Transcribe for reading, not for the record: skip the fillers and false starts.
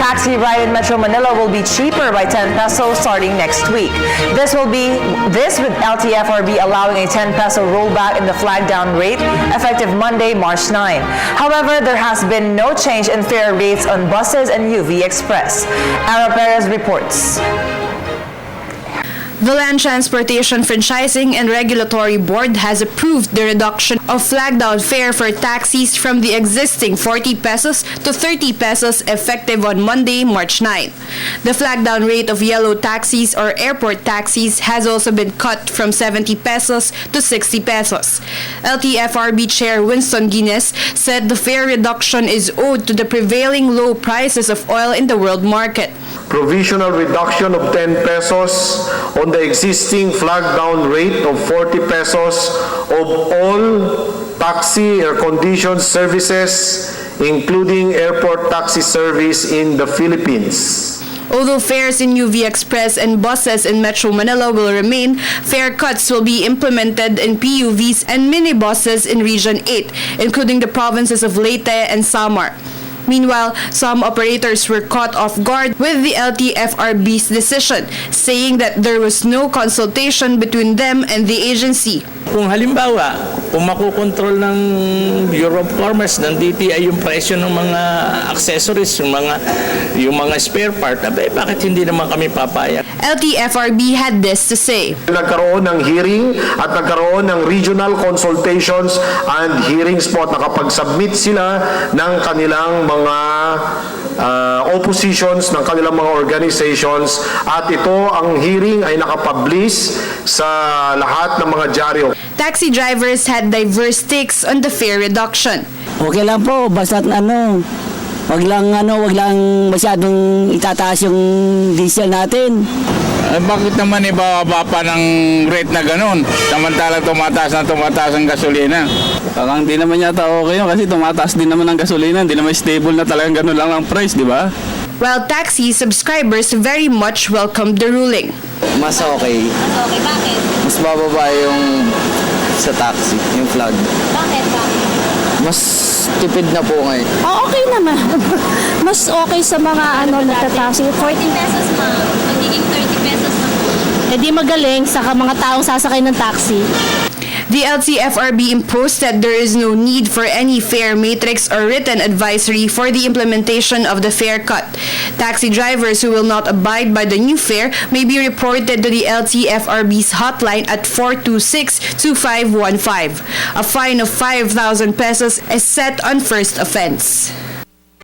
taxi ride in Metro Manila will be cheaper by 10 pesos starting next week. This with LTFRB allowing a 10 peso rollback in the flag down rate effective Monday, March 9. However, there has been no change in fare rates on buses and UV Express. Ara Perez reports. The Land Transportation Franchising and Regulatory Board has approved the reduction of flag-down fare for taxis from the existing 40 pesos to 30 pesos effective on Monday, March 9. The flag-down rate of yellow taxis or airport taxis has also been cut from 70 pesos to 60 pesos. LTFRB Chair Winston Guinness said the fare reduction is owed to the prevailing low prices of oil in the world market. Provisional reduction of 10 pesos on the existing flag-down rate of 40 pesos of all taxi air-conditioned services, including airport taxi service in the Philippines. Although fares in UV Express and buses in Metro Manila will remain, fare cuts will be implemented in PUVs and minibuses in Region 8, including the provinces of Leyte and Samar. Meanwhile, some operators were caught off guard with the LTFRB's decision, saying that there was no consultation between them and the agency. Kung halimbawa, kung makukontrol ng Bureau of Commerce, ng DTI yung presyo ng mga accessories, yung mga spare part, bakit hindi naman kami papayag? LTFRB had this to say. Nagkaroon ng hearing at nagkaroon ng regional consultations and hearings po at nakapag-submit sila ng kanilang mga oppositions, ng kanilang mga organizations, at ito ang hearing ay nakapublish sa lahat ng mga dyaryo. Taxi drivers had diverse takes on the fare reduction. Okay lang po, basta wag lang masyadong itataas yung diesel natin. Bakit naman ibababa pa ng rate na ganun? Samantalang tumataas ang gasolina. Parang di naman yata okay yun kasi tumataas din naman ang gasolina. Hindi naman stable na talagang ganun lang ang price, di ba? While taxi subscribers very much welcomed the ruling. Mas okay. Mas okay, bakit? Mas bababa yung sa taxi, yung flag. Bakit? Mas tipid na po ngayon. Okay naman. Mas okay sa mga nagtataxi. 40 pesos ma, magiging 30 pesos na po. Eh di magaling sa mga taong sasakay ng taxi. The LTFRB imposed that there is no need for any fare matrix or written advisory for the implementation of the fare cut. Taxi drivers who will not abide by the new fare may be reported to the LTFRB's hotline at 426-2515. A fine of 5,000 pesos is set on first offense.